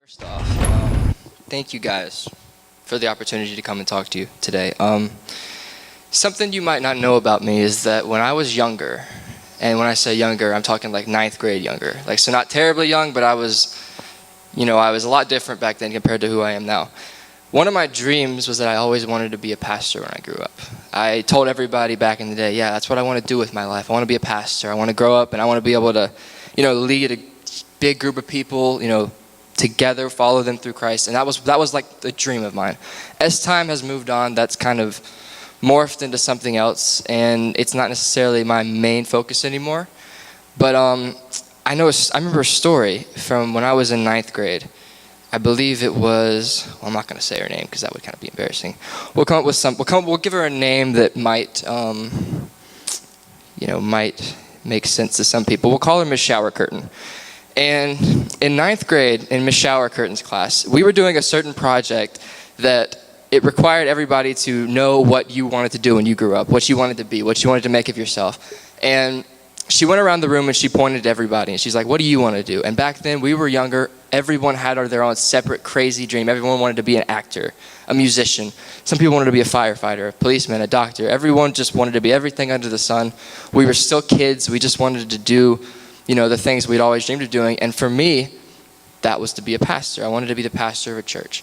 First off, thank you guys for the opportunity to come and talk to you today. Something you might not know about me is that when I was younger, and when I say younger, I'm talking like ninth grade younger. Like, so not terribly young, but I was a lot different back then compared to who I am now. One of my dreams was that I always wanted to be a pastor when I grew up. I told everybody back in the day, yeah, that's what I want to do with my life. I want to be a pastor. I want to grow up and I want to be able to, lead a big group of people, together, follow them through Christ. And that was like a dream of mine. As time has moved on, that's kind of morphed into something else, and it's not necessarily my main focus anymore. But I remember a story from when I was in ninth grade. I believe it was, well, I'm not going to say her name because that would kind of be embarrassing. We'll give her a name that might make sense to some people. We'll call her Miss Shower Curtain. And in ninth grade, in Miss Shower Curtain's class, we were doing a certain project that it required everybody to know what you wanted to do when you grew up, what you wanted to be, what you wanted to make of yourself. And she went around the room and she pointed to everybody and she's like, what do you want to do? And back then, we were younger. Everyone had their own separate crazy dream. Everyone wanted to be an actor, a musician. Some people wanted to be a firefighter, a policeman, a doctor. Everyone just wanted to be everything under the sun. We were still kids. We just wanted to do the things we'd always dreamed of doing. And for me, that was to be a pastor. I wanted to be the pastor of a church.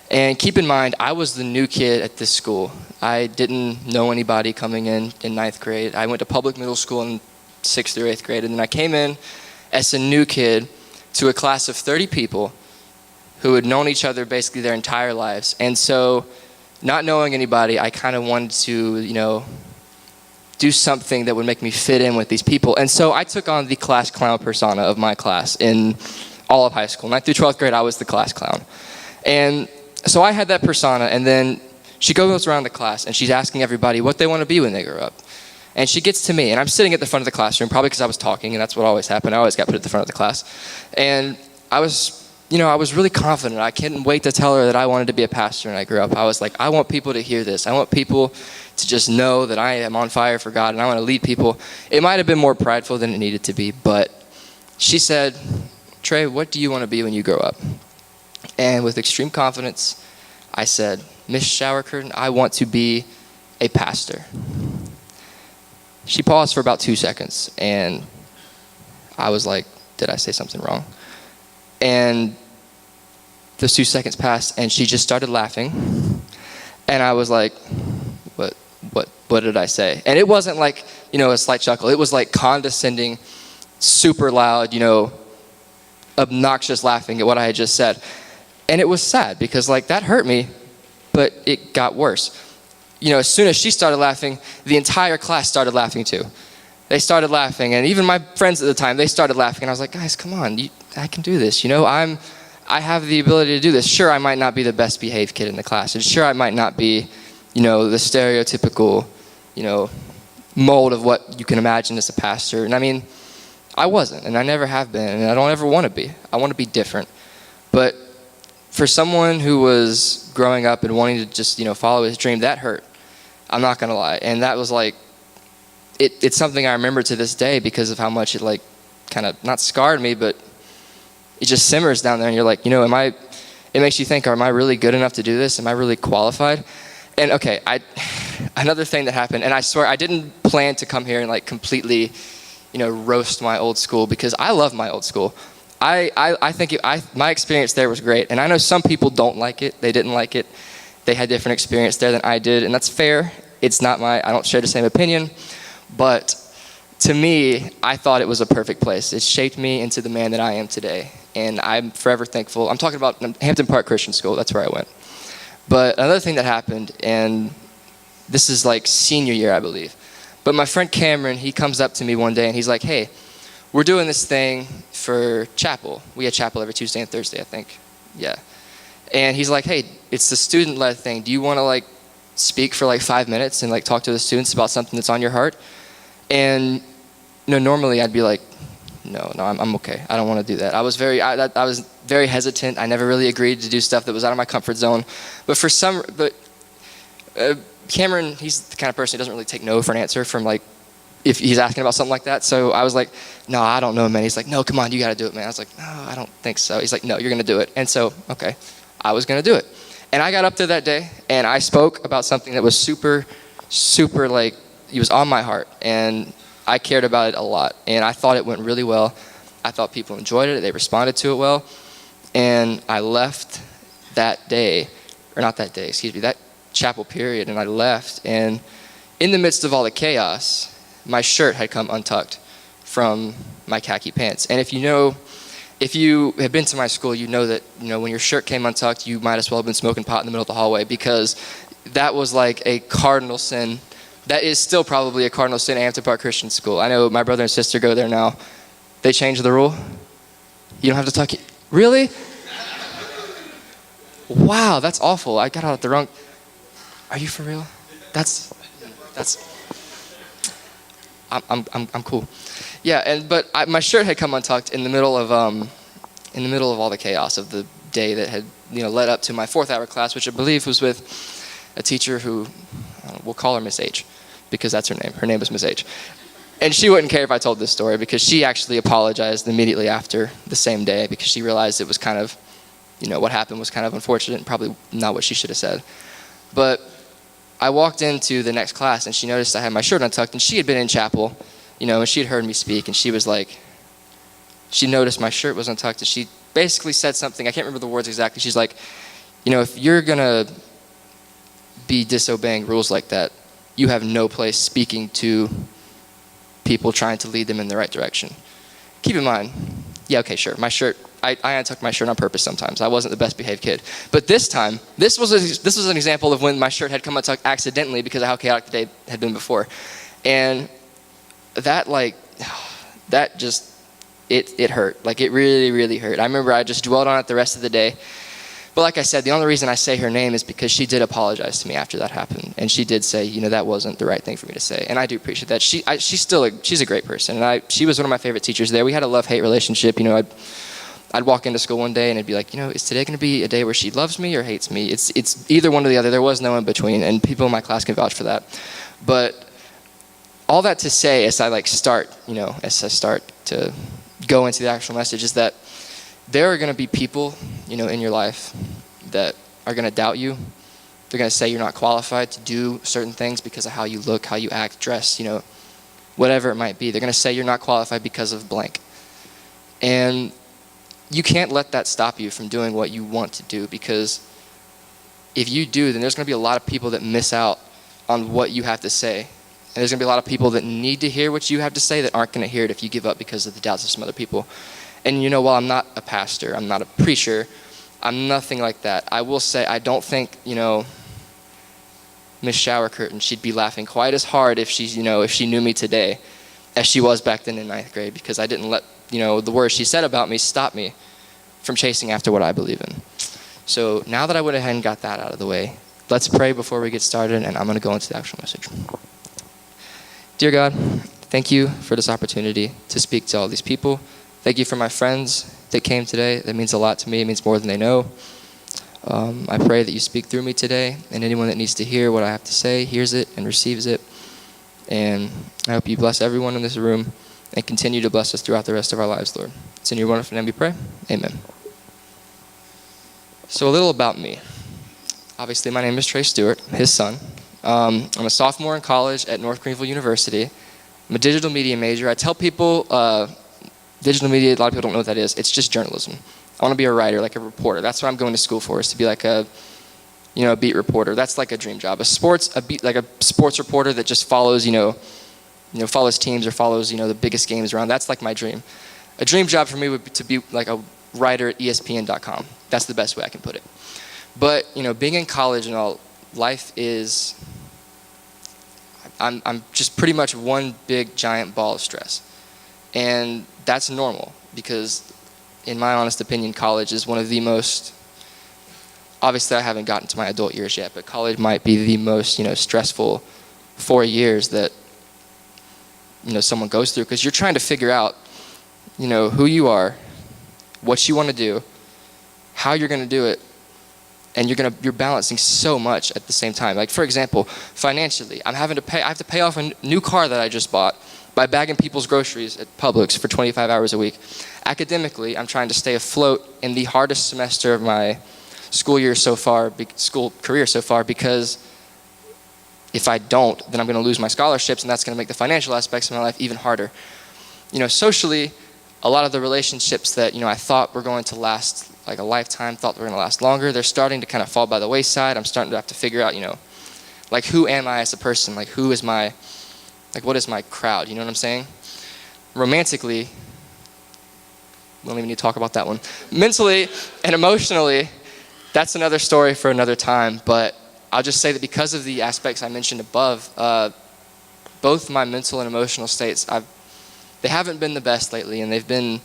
And keep in mind, I was the new kid at this school. I didn't know anybody coming in ninth grade. I went to public middle school in 6th through 8th grade. And then I came in as a new kid to a class of 30 people who had known each other basically their entire lives. And so, not knowing anybody, I kind of wanted to, do something that would make me fit in with these people. And so I took on the class clown persona of my class in all of high school. 9th through 12th grade, I was the class clown. And so I had that persona, and then she goes around the class, and she's asking everybody what they want to be when they grow up. And she gets to me, and I'm sitting at the front of the classroom, probably because I was talking, and that's what always happened. I always got put at the front of the class. And I was really confident. I couldn't wait to tell her that I wanted to be a pastor when I grew up. I was like, I want people to hear this. I want people to just know that I am on fire for God and I want to lead people. It might have been more prideful than it needed to be, but she said, Trey, what do you want to be when you grow up? And with extreme confidence, I said, Miss Shower Curtain, I want to be a pastor. She paused for about 2 seconds, and I was like, did I say something wrong? And those 2 seconds passed, and she just started laughing. And I was like, what did I say? And it wasn't like, a slight chuckle. It was like condescending, super loud, obnoxious laughing at what I had just said. And it was sad because that hurt me, but it got worse. As soon as she started laughing, the entire class started laughing too. They started laughing, and even my friends at the time, they started laughing. And I was like, guys, come on, I can do this. I have the ability to do this. Sure, I might not be the best behaved kid in the class, and sure, I might not be, the stereotypical, mold of what you can imagine as a pastor. And I mean, I wasn't, and I never have been, and I don't ever want to be. I want to be different. But for someone who was growing up and wanting to just, follow his dream, that hurt. I'm not going to lie. And that was it's something I remember to this day because of how much it kind of not scarred me, but it just simmers down there. And you're like, it makes you think, am I really good enough to do this? Am I really qualified? And okay, another thing that happened, and I swear I didn't plan to come here and completely, roast my old school because I love my old school. I think my experience there was great, and I know some people don't like it. They didn't like it. They had different experience there than I did, and that's fair. It's not I don't share the same opinion, but to me, I thought it was a perfect place. It shaped me into the man that I am today, and I'm forever thankful. I'm talking about Hampton Park Christian School. That's where I went. But another thing that happened, and this is senior year, I believe. But my friend Cameron, he comes up to me one day and he's like, hey, we're doing this thing for chapel. We had chapel every Tuesday and Thursday, I think. Yeah. And he's like, hey, it's the student-led thing. Do you want to speak for 5 minutes and talk to the students about something that's on your heart? And normally I'd be like, no, I'm okay. I don't want to do that. I was very hesitant. I never really agreed to do stuff that was out of my comfort zone. But Cameron, he's the kind of person who doesn't really take no for an answer from if he's asking about something like that. So I was like, no, I don't know, man. He's like, no, come on, you got to do it, man. I was like, no, I don't think so. He's like, no, you're going to do it. And so, okay, I was going to do it. And I got up there that day, and I spoke about something that was super, super, like, it was on my heart. And I cared about it a lot. And I thought it went really well. I thought people enjoyed it. They responded to it well. And I left that day, or not that day, excuse me, that chapel period, and I left. And in the midst of all the chaos, my shirt had come untucked from my khaki pants. And if you have been to my school, you know that, when your shirt came untucked, you might as well have been smoking pot in the middle of the hallway, because that was like a cardinal sin. That is still probably a cardinal sin at Hampton Park Christian School. I know my brother and sister go there now. They changed the rule. You don't have to tuck it. Really? Wow, that's awful. I got out at the wrong. Are you for real? That's. I'm cool. Yeah, but my shirt had come untucked in the middle of all the chaos of the day that had led up to my 4th hour class, which I believe was with a teacher who we'll call her Miss H, because that's her name. Her name was Miss H, and she wouldn't care if I told this story, because she actually apologized immediately after the same day, because she realized it was kind of what happened was kind of unfortunate and probably not what she should have said. But I walked into the next class, and she noticed I had my shirt untucked, and she had been in chapel, and she had heard me speak, and she was like, she noticed my shirt was untucked, and she basically said something, I can't remember the words exactly. She's like, if you're going to be disobeying rules like that, you have no place speaking to people trying to lead them in the right direction. Keep in mind, yeah, okay, sure, my shirt, I untucked my shirt on purpose sometimes. I wasn't the best behaved kid. But this time, this was an example of when my shirt had come untucked accidentally because of how chaotic the day had been before. And that just, it hurt. Like, it really, really hurt. I remember I just dwelled on it the rest of the day. But like I said, the only reason I say her name is because she did apologize to me after that happened. And she did say, that wasn't the right thing for me to say. And I do appreciate that. She's a great person. And she was one of my favorite teachers there. We had a love-hate relationship. I'd walk into school one day and it'd be like, is today going to be a day where she loves me or hates me? It's either one or the other. There was no in between, and people in my class can vouch for that. But all that to say, as I start to go into the actual message, is that there are going to be people, in your life that are going to doubt you. They're going to say you're not qualified to do certain things because of how you look, how you act, dress, whatever it might be. They're going to say you're not qualified because of blank. And you can't let that stop you from doing what you want to do, because if you do, then there's going to be a lot of people that miss out on what you have to say. And there's going to be a lot of people that need to hear what you have to say that aren't going to hear it if you give up because of the doubts of some other people. And while I'm not a pastor, I'm not a preacher, I'm nothing like that. I will say I don't think, Miss Shower Curtain, she'd be laughing quite as hard if she knew me today as she was back then in 9th grade, because I didn't let the words she said about me stop me from chasing after what I believe in. So now that I went ahead and got that out of the way, let's pray before we get started, and I'm going to go into the actual message. Dear God, thank you for this opportunity to speak to all these people. Thank you for my friends that came today. That means a lot to me. It means more than they know. I pray that you speak through me today, and anyone that needs to hear what I have to say hears it and receives it. And I hope you bless everyone in this room and continue to bless us throughout the rest of our lives, Lord. It's in your wonderful name we pray. Amen. So a little about me. Obviously, my name is Trey Stewart, his son. I'm a sophomore in college at North Greenville University. I'm a digital media major. I tell people digital media, a lot of people don't know what that is. It's just journalism. I want to be a writer, like a reporter. That's what I'm going to school for, is to be like a beat reporter. That's like a dream job. A sports reporter that just follows, follows teams or follows, the biggest games around. That's like my dream. A dream job for me would be to be like a writer at ESPN.com. That's the best way I can put it. But, being in college and all, life is, I'm just pretty much one big giant ball of stress. And that's normal, because in my honest opinion, college is one of the most, obviously I haven't gotten to my adult years yet, but college might be the most, stressful 4 years that, someone goes through, because you're trying to figure out, who you are, what you want to do, how you're going to do it, and you're balancing so much at the same time. Like, for example, financially, I have to pay off a new car that I just bought, by bagging people's groceries at Publix for 25 hours a week. Academically, I'm trying to stay afloat in the hardest semester of my school career so far, because if I don't, then I'm going to lose my scholarships, and that's going to make the financial aspects of my life even harder. Socially, a lot of the relationships that, I thought were going to last like a lifetime, thought they were going to last longer, they're starting to kind of fall by the wayside. I'm starting to have to figure out, like, who am I as a person? Like, what is my crowd? You know what I'm saying? Romantically, we don't even need to talk about that one. Mentally and emotionally, that's another story for another time, but I'll just say that because of the aspects I mentioned above, both my mental and emotional states, they haven't been the best lately, and they've been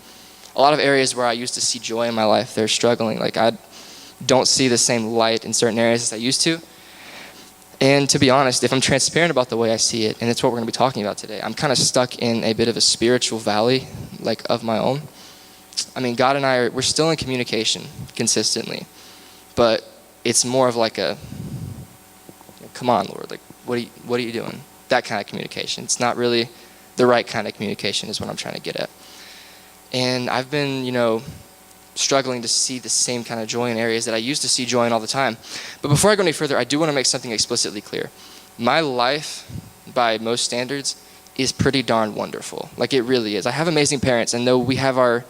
a lot of areas where I used to see joy in my life, they're struggling. Like, I don't see the same light in certain areas as I used to. And to be honest, if I'm transparent about the way I see it, and it's what we're going to be talking about today, I'm kind of stuck in a bit of a spiritual valley, like, of my own. I mean, God and we're still in communication consistently, but it's more of like a, come on, Lord, like, what are you doing? That kind of communication. It's not really the right kind of communication is what I'm trying to get at. And I've been, struggling to see the same kind of joy in areas that I used to see joy in all the time. But before I go any further, I do want to make something explicitly clear. My life, by most standards, is pretty darn wonderful. Like, it really is. I have amazing parents, and though we have our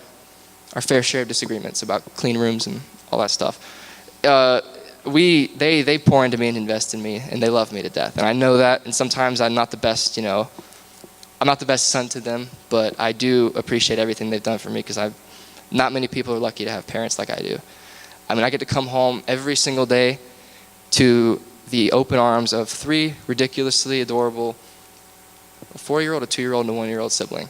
fair share of disagreements about clean rooms and all that stuff, they pour into me and invest in me, and they love me to death. And I know that, and sometimes I'm not the best, I'm not the best son to them, but I do appreciate everything they've done for me, because not many people are lucky to have parents like I do. I mean, I get to come home every single day to the open arms of 3 ridiculously adorable, a 4-year-old, a 2-year-old, and a 1-year-old sibling.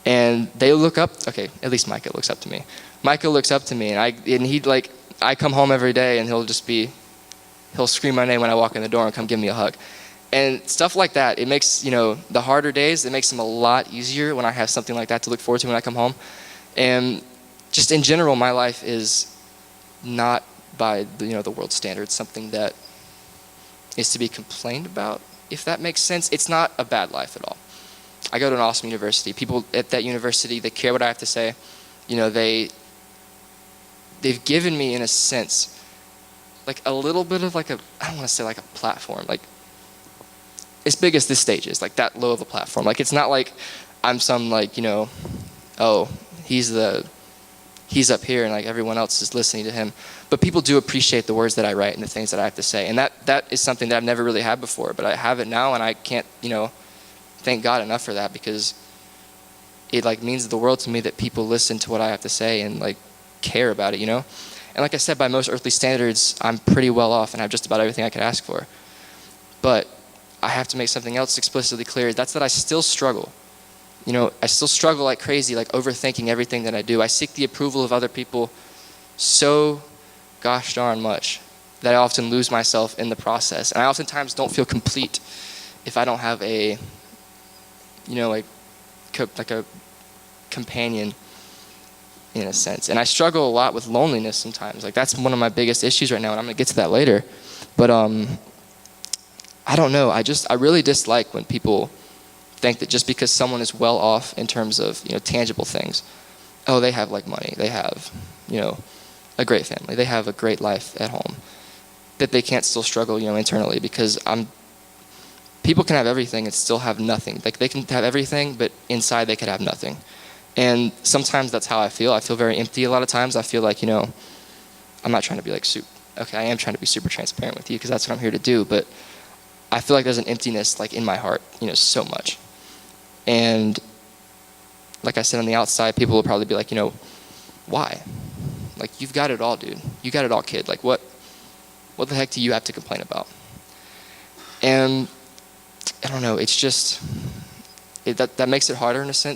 And they look up, okay, at least Micah looks up to me. Micah looks up to me, and I come home every day, and he'll scream my name when I walk in the door and come give me a hug. And stuff like that, it makes, the harder days, it makes them a lot easier when I have something like that to look forward to when I come home. And just in general, my life is not by the world's standards something that is to be complained about, if that makes sense. It's not a bad life at all. I go to an awesome university. People at that university, they care what I have to say. They've given me, in a sense, like a little bit of like I don't want to say like a platform, like as big as this stage is, like that low of a platform. Like, it's not like I'm some like, oh, he's up here and like everyone else is listening to him. But people do appreciate the words that I write and the things that I have to say. And that is something that I've never really had before, but I have it now, and I can't, thank God enough for that, because it like means the world to me that people listen to what I have to say and like care about it, And like I said, by most earthly standards, I'm pretty well off and have just about everything I could ask for. But I have to make something else explicitly clear. That's that I still struggle. I still struggle like crazy, like overthinking everything that I do. I seek the approval of other people so gosh darn much that I often lose myself in the process. And I oftentimes don't feel complete if I don't have a, like a companion, in a sense. And I struggle a lot with loneliness sometimes. Like, that's one of my biggest issues right now, and I'm going to get to that later. But I don't know. I really dislike when people think that just because someone is well off in terms of, tangible things, oh, they have like money, they have, a great family, they have a great life at home, that they can't still struggle, internally, because people can have everything and still have nothing. Like, they can have everything, but inside they could have nothing. And sometimes that's how I feel. I feel very empty a lot of times. I feel like, I'm not trying to be like I am trying to be super transparent with you, because that's what I'm here to do, but I feel like there's an emptiness like in my heart, so much. And like I said, on the outside, people will probably be like, why? Like, you've got it all, dude. You got it all, kid. Like, what the heck do you have to complain about? And I don't know, it's just, that makes it harder in a sense,